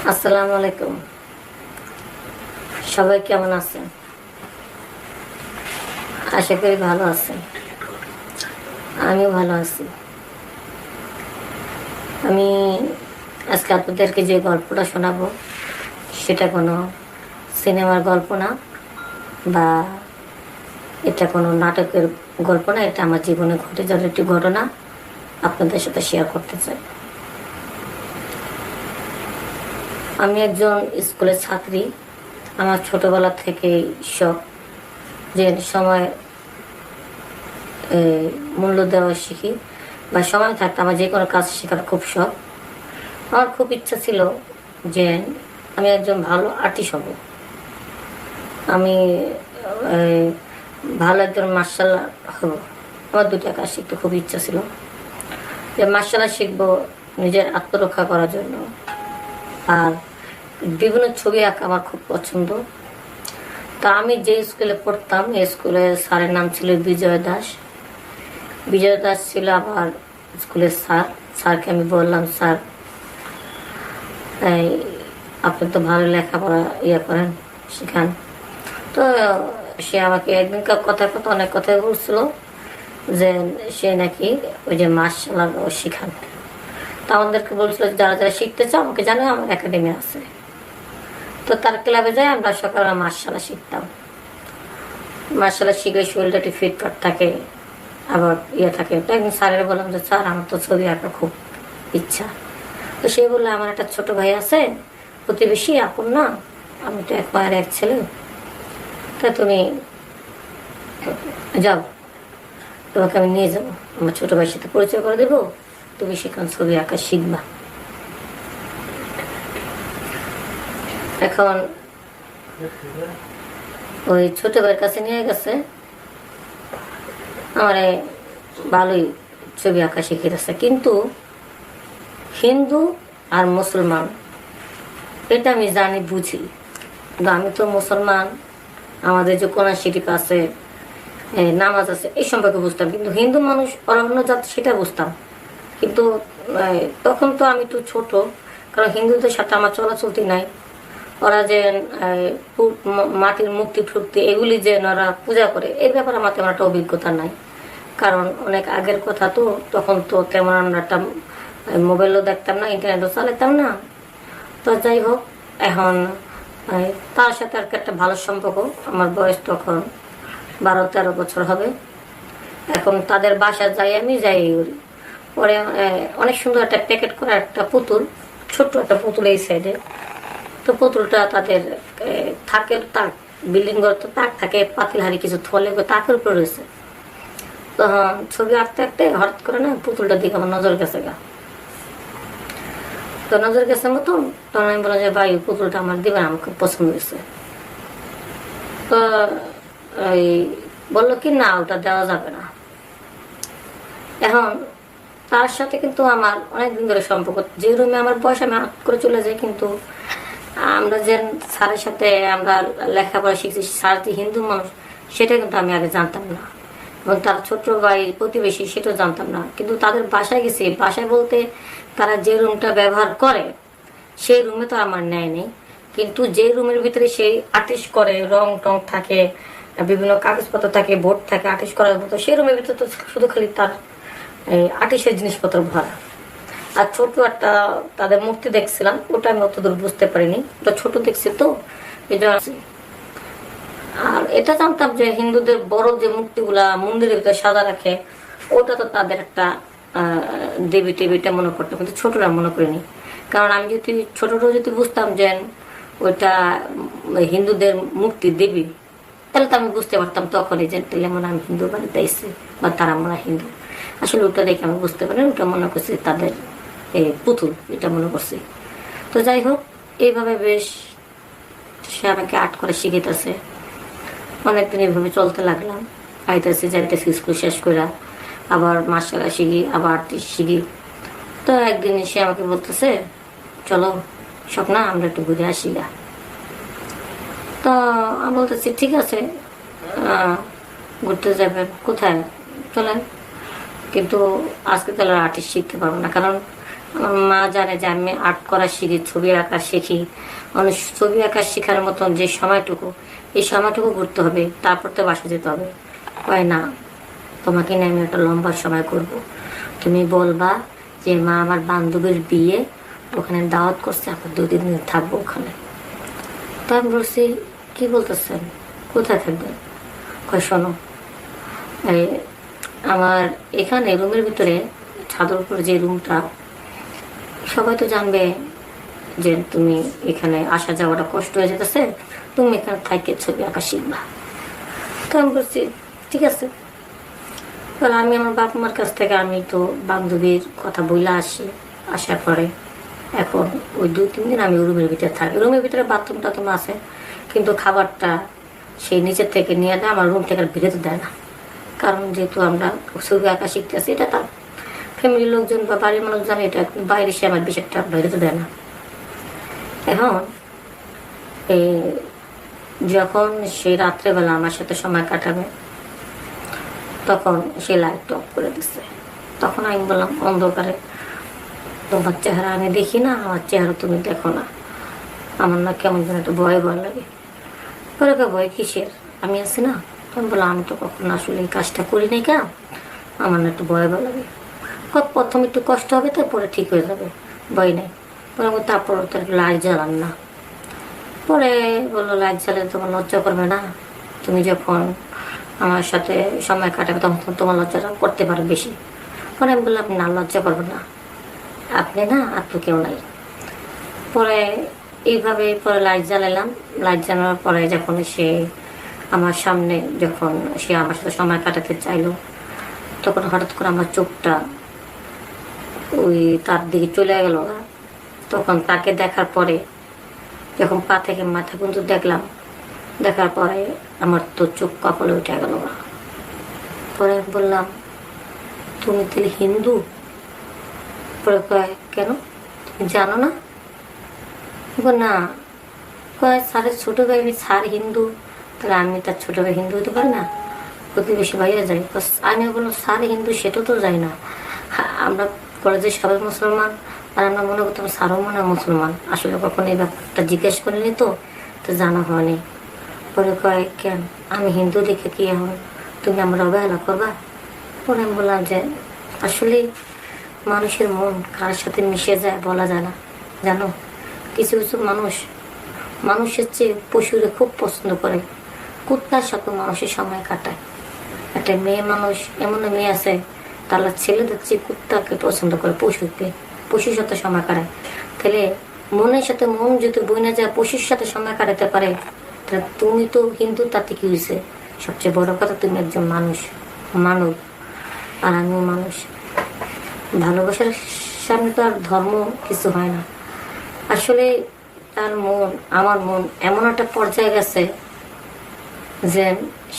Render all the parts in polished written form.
আসসালামু আলাইকুম। সবাই কেমন আছেন? আশা করি ভালো আছেন। আমিও ভালো আছি। আমি আজকে আপনাদেরকে যে গল্পটা শোনাবো সেটা কোনো সিনেমার গল্প না, বা এটা কোনো নাটকের গল্প না। এটা আমার জীবনে ঘটে যাওয়ার একটি ঘটনা আপনাদের সাথে শেয়ার করতে চাই। আমি একজন স্কুলের ছাত্রী। আমার ছোটবেলা থেকেই শখ যে সময় মূল্য দেওয়া শিখি, বা সময় থাকতে আমার যে কোনো কাজ শেখার খুব শখ। আমার খুব ইচ্ছা ছিল যে আমি একজন ভালো আর্টিস্ট হব। আমি আহ, ভালো একজন মার্শাল হব। আমার দুটা কাজ শিখতে খুব ইচ্ছা ছিল, যে মার্শাল আর্ট শিখবো নিজের আত্মরক্ষা করার জন্য, আর বিভিন্ন ছবি আঁকা আমার খুব পছন্দ। তা আমি যে স্কুলে পড়তাম এই স্কুলের স্যারের নাম ছিল বিজয় দাস। বিজয় দাস ছিল আমার স্কুলের স্যার। স্যারকে আমি বললাম, স্যার এই আপনি তো ভালো লেখাপড়া করেন, শেখান। তো সে আমাকে একদিনকার কথা অনেক কথাই বলছিল যে সে নাকি ওই যে মার্শাল আর্ট শেখান। তো আমাদেরকে বলছিল যারা যারা শিখতে চাও আমাকে জানো, আমার একাডেমি আছে। তো তার ক্লাবে যাই আমরা সকালে মার্শাল আর্ট শিখতাম। মার্শাল আর্ট শিখে শরীরটা একটু ফিটফাট থাকে, আবার থাকে। তো একদিন স্যারের বললাম যে স্যার আমার তো ছবি আঁকা খুব ইচ্ছা। তো সে বললো আমার একটা ছোট ভাই আছে, প্রতিবেশী আপন না, আমি তো এক মায়ের এক ছেলে, তা তুমি যাও, তোমাকে আমি নিয়ে যাবো, আমার ছোট ভাইয়ের সাথে পরিচয় করে দেবো, তুমি সেখানে ছবি আঁকা শিখবা। এখন ওই ছোট ভাইয়ের কাছে নিয়ে গেছে, আমার ভালোই ছবি আঁকা শিখিয়েছে। কিন্তু হিন্দু আর মুসলমান এটা আমি জানি, বুঝি। কিন্তু আমি তো মুসলমান, আমাদের যে কোরআন শরীফ আছে, নামাজ আছে, এই সম্পর্কে বুঝতাম। কিন্তু হিন্দু মানুষ অন্য জাত সেটা বুঝতাম। কিন্তু তখন তো আমি একটু ছোট, কারণ হিন্দুদের সাথে আমার চলাচলতি নাই। ওরা যে মাটির মূর্তি ঠুর্তি এগুলি যে ওরা পূজা করে, এই ব্যাপারে আমার তেমন একটা অভিজ্ঞতা নাই। কারণ অনেক আগের কথা তো, তখন তো তেমন আমরা একটা মোবাইলও দেখতাম না, ইন্টারনেটও চালাতাম না। তো যাই হোক, এখন তার সাথে আর কি একটা ভালো সম্পর্ক। আমার বয়স তখন 12-13 বছর হবে। এখন তাদের বাসা যাই, আমি যাই পরে অনেক সুন্দর একটা প্যাকেট করা একটা পুতুল, ছোট্ট একটা পুতুল এই সাইডে। তো পুতুলটা তাদের থাকের তাক, বিল্ডিং ঘর তো তাক থাকে, পাতিল হাড়ি কিছু থলে তাকের উপরে রয়েছে। তখন ছবি আঁকতে আঁকতে হঠাৎ করে না পুতুলটার দিকে আমার নজর গেছে গা। তো নজর গেছে মতন, তখন আমি বললাম যে ভাই পুতুলটা আমার দিবেন, আমার খুব পছন্দ হয়েছে। তো এই বললো কি না, ওটা দেওয়া যাবে না। এখন তার সাথে কিন্তু আমার অনেকদিন ধরে সম্পর্ক। যে রুমে আমার বয়স আমি আট করে চলে যাই, কিন্তু আমরা যে স্যারের সাথে আমরা লেখাপড়া শিখছি, স্যার যে হিন্দু মানুষ সেটা কিন্তু আমি আগে জানতাম না। এবং তার ছোট ভাই প্রতিবেশী সেটাও জানতাম না। কিন্তু তাদের বাসায় গেছি, বাসায় বলতে তারা যে রুমটা ব্যবহার করে সেই রুমে তো আমার নেয় নেই। কিন্তু যে রুমের ভিতরে সেই আর্টিস্ট করে, রং টং থাকে, বিভিন্ন কাগজপত্র থাকে, বোর্ড থাকে আর্টিস্ট করার মতো, সেই রুমের ভিতরে তো শুধু খালি তার আর্টিস্টের জিনিসপত্র ভরা। আর ছোট একটা তাদের মূর্তি দেখছিলাম, ওটা আমি অতদূর বুঝতে পারিনি, ওটা ছোট দেখছি তো এই জন্য। আর এটা জানতাম যে হিন্দুদের বড় যে মূর্তিগুলা মন্দিরের ভিতরে সাদা রাখে, ওটা তো তাদের একটা দেবী টেবিটা মনে করতাম, কিন্তু ছোটরা মনে করিনি। কারণ আমি যদি ছোটটাও যদি বুঝতাম যে ওইটা হিন্দুদের মূর্তি দেবী, তাহলে তো আমি বুঝতে পারতাম তখনই যে তাহলে মনে আমি হিন্দু বাড়িতে এসেছি, বা তারা মনে হিন্দু। আসলে ওটা দেখে আমি বুঝতে পারি, ওটা মনে করছি তাদের পুতুল, এটা মনে করছি। তো যাই হোক, এইভাবে বেশ সে আমাকে আর্ট করে শিখিতেছে। অনেকদিন এইভাবে চলতে লাগলাম, আইতেছি যাইতেছি স্কুল শেষ করে, আবার মার্শাল আর্ট শিখি, আবার আর্টিস্ট শিখি। তো একদিন সে আমাকে বলতেছে চলো স্বপ্না আমরা একটু ঘুরে আসি গা। তো আমি বলতেছি ঠিক আছে, ঘুরতে যাবেন, কোথায় চলেন। কিন্তু আজকে তাহলে আর্টিস্ট শিখতে পারবো না, কারণ আমার মা জানে যে আমি আর্ট করা শিখি, ছবি আঁকা শিখি। মানুষ ছবি আঁকা শেখার মতন যে সময়টুকু, এই সময়টুকু ঘুরতে হবে, তারপর তো বাসা যেতে হবে। হয় না, তোমাকে নিয়ে আমি একটা লম্বা সময় করব। তুমি বলবা যে মা আমার বান্ধবীর বিয়ে, ওখানে দাওয়াত করছে, আমরা 2-3 দিন থাকবো ওখানে। তো আমি বলছি, কি বলতেছেন, কোথায় থাকবেন? কয় শোনো, এই আমার এখানে রুমের ভিতরে ছাদের উপরে যে রুমটা, সবাই তো জানবে যে তুমি এখানে আসা যাওয়াটা কষ্ট হয়ে যেতেছে, তুমি এখানে থাইকে ছবি আঁকা শিখবা। তো আমি বলছি ঠিক আছে। তাহলে আমি আমার বাপ মার কাছ থেকে আমি তো বান্ধবীর কথা বইলা আসি, আসার পরে এখন ওই 2-3 দিন আমি রুমের ভিতরে থাকি। রুমের ভিতরে বাথরুম টাথরুম আছে, কিন্তু খাবারটা সেই নিচের থেকে নিয়ে দেয়, আমার রুম থেকে বেরোতে দেয় না। কারণ যেহেতু আমরা ছবি আঁকা শিখতেছি, এটা তার ফ্যামিলির লোকজন বা বাড়ির মানুষ জানে, এটা বাইরে সে আমার বিষয়টা বেরোতে দেয় না। এখন এই যখন সে রাত্রেবেলা আমার সাথে সময় কাটাবে, তখন সে লাইটটা অফ করে দিচ্ছে। তখন আমি বললাম, অন্ধকারে তোমার চেহারা আমি দেখি না, আমার চেহারা তুমি দেখো না, আমার না কেমন যেন একটা ভয় ভয় লাগে। পরে ভয় কিসের, আমি আছি না। আমি বললাম, আমি তো কখনো আসলে এই কাজটা করি নাই, কেন আমার না একটু ভয় ভয় লাগে। প্রথম একটু কষ্ট হবে, তারপরে ঠিক হয়ে যাবে, ভয় নেই। পরে তারপর তার লাইট জ্বালান না। পরে বললো, লাইট জ্বালে তোমার লজ্জা করবে না? তুমি যখন আমার সাথে সময় কাটাবে তখন তোমার লজ্জাটা করতে পারো বেশি। পরে আমি বললাম, না লজ্জা করবে না, আপনি না, আর তো কেউ নাই। পরে এইভাবে পরে লাইট জ্বালালাম। লাইট জ্বালানোর পরে যখন সে আমার সামনে, যখন সে আমার সাথে সময় কাটাতে চাইলো, তখন হঠাৎ করে আমার চোখটা ওই তার দিকে চলে গেল। তখন তাকে দেখার পরে যখন পা থেকে মাথা পর্যন্ত দেখলাম, দেখার পরে আমার তো চোখ কপালে উঠে গেল। পরে বললাম, তুমি তাহলে হিন্দু? পরে কয়, কেন তুমি জানো না? না। কয়, স্যারের ছোটো ভাই, স্যার হিন্দু, তাহলে আমি তার ছোটো ভাই হিন্দু হতে পারি না? প্রতিবেশী ভাইয়া যাই। আমি বললাম, স্যার হিন্দু সেটা তো যাই না, আমরা কলেজের সবাই মুসলমান, আর আমরা মনে করতাম স্যারও মনে হয় মুসলমান। আসলে কখনো এই ব্যাপারটা জিজ্ঞেস করিনি, তো জানা হয়নি। পরে কয়, কেন আমি হিন্দু দেখে কি এখন তুমি আমরা অবহেলা করবা? পরে আমি বললাম যে আসলে মানুষের মন কার সাথে মিশে যায় বলা যায় না, জানো। কিছু কিছু মানুষের চেয়ে পশুরে খুব পছন্দ করে, কুত্তার সাথে মানুষের সময় কাটায়। একটা মেয়ে মানুষ, এমন মেয়ে আছে তার ছেলেদের চেয়ে কুত্তাকে পছন্দ করে, পশুর সাথে সময় কাটায়। তাহলে মনের সাথে মন যদি বইনা যায়, পশুর সাথে সময় কাটাতে পারে, তাহলে তুমি তো হিন্দু, তাতে কি হয়েছে? সবচেয়ে বড় কথা, তুমি একজন মানব, আর আমিও মানুষ। ভালোবাসার সামনে তো আর ধর্ম কিছু হয় না। আসলে তার মন, আমার মন এমন একটা পর্যায়ে গেছে যে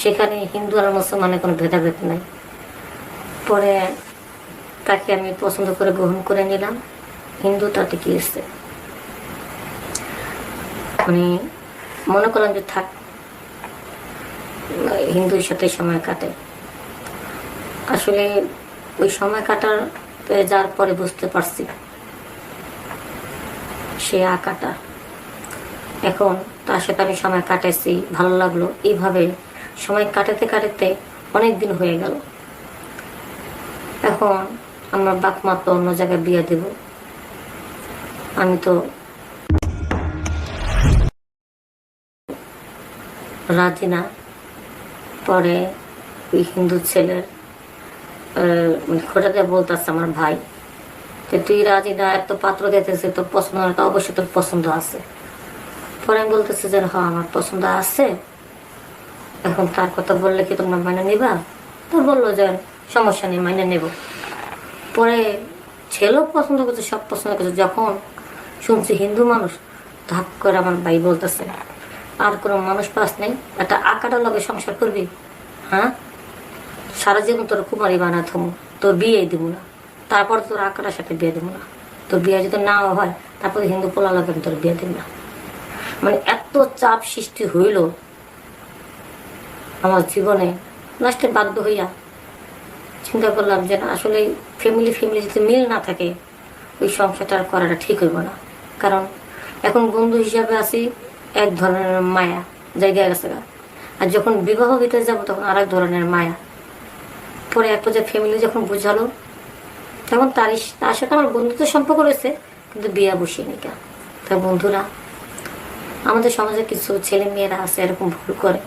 সেখানে হিন্দু আর মুসলমানের কোনো ভেদাভেদ নাই। পরে তাকে আমি পছন্দ করে গ্রহণ করে নিলাম। হিন্দু, তাতে কি হচ্ছে? মানে মনে করলাম যে থাক, হিন্দুর সাথে সময় কাটে। আসলে ওই সময় কাটার যার পরে বুঝতে পারছি সে আঁকাটা। এখন তার সাথে আমি সময় কাটাইছি, ভালো লাগলো। এইভাবে সময় কাটাতে কাটাতে অনেক দিন হয়ে গেল। এখন আমার বাপ মা তো অন্য জায়গায় বিয়ে দেব, আমি তো রাজি না। পরে ওই হিন্দু ছেলের খোঁটাতে বলতেছে আমার ভাই, যে তুই রাজি না, এত পাত্র দিতেছে, তোর পছন্দ না, তো অবশ্যই তোর পছন্দ আছে। পরে আমি বলতেছি যে হ্যাঁ আমার পছন্দ আছে। এখন তার কথা বললে কি তোমরা মাইনে নিবা? তো বললো যে সমস্যা নেই, মাইনে নেব। পরে ছেলেও পছন্দ করছে, সব পছন্দ করছে। যখন শুনছি হিন্দু মানুষ, ধাপ করে আমার ভাই বলতেছে, আর কোনো মানুষ পাস নেই, একটা আঁকাটার লগে সংসার করবি? হ্যাঁ, সারা জীবন তোর কুমারী বানা থমু, তোর বিয়ে দিব না, তারপর তোর আঁকাটার সাথে বিয়ে দেবো না। তোর বিয়ে যদি নাও হয়, তারপরে হিন্দু পোলা লাগে তোর বিয়ে দিব না। মানে এত চাপ সৃষ্টি হইল আমার জীবনে। লাস্টে বাধ্য হইয়া চিন্তা করলাম যে আসলে ফ্যামিলি যদি মিল না থাকে, ওই সংসারটা আর করাটা ঠিক হইব না। কারণ এখন বন্ধু হিসাবে আছি, এক ধরনের মায়া জায়গায় গেছে গা। আর যখন বিবাহ ভিতরে যাবো তখন আর এক ধরনের মায়া। পরে এক পর্যায়ে ফ্যামিলি যখন বোঝালো, তখন তার সাথে আমার বন্ধুত্ব সম্পর্ক রয়েছে, কিন্তু বিয়া বসিয়ে নি কেন। তা বন্ধুরা, আমাদের সমাজে কিছু ছেলে মেয়েরা আছে এরকম ভুল করে।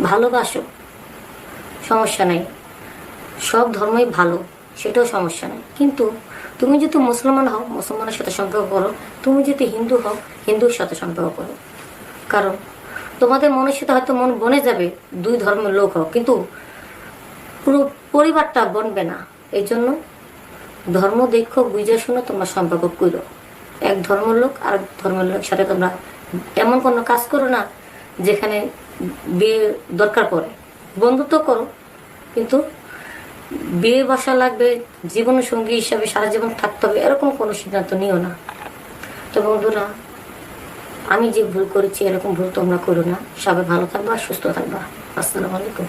ভালোবাসো, সমস্যা নাই, সব ধর্মই ভালো, সেটাও সমস্যা নেই। কিন্তু তুমি যদি মুসলমান হও, মুসলমানের সাথে সম্পর্ক করো। তুমি যদি হিন্দু হও, হিন্দুর সাথে সম্পর্ক করো। কারণ তোমাদের মনের সাথে হয়তো মন বনে যাবে, দুই ধর্মের লোক হও, কিন্তু পুরো পরিবারটা বনবে না। এই জন্য ধর্ম দেখো, বুঝে শুনে তোমরা সম্পর্ক করো। এক ধর্মের লোক আর ধর্মের লোকের সাথে তোমরা এমন কোনো কাজ করো না যেখানে বিয়ে দরকার পড়ে। বন্ধুত্ব করো, কিন্তু বিয়ে বাসা লাগবে, জীবন সঙ্গী হিসাবে সারা জীবন থাকতে হবে, এরকম কোনো সিদ্ধান্ত নিও না। তো বন্ধুরা, আমি যে ভুল করেছি এরকম ভুল তোমরা করো না। সবাই ভালো থাকবা, সুস্থ থাকবা। আসসালামু আলাইকুম।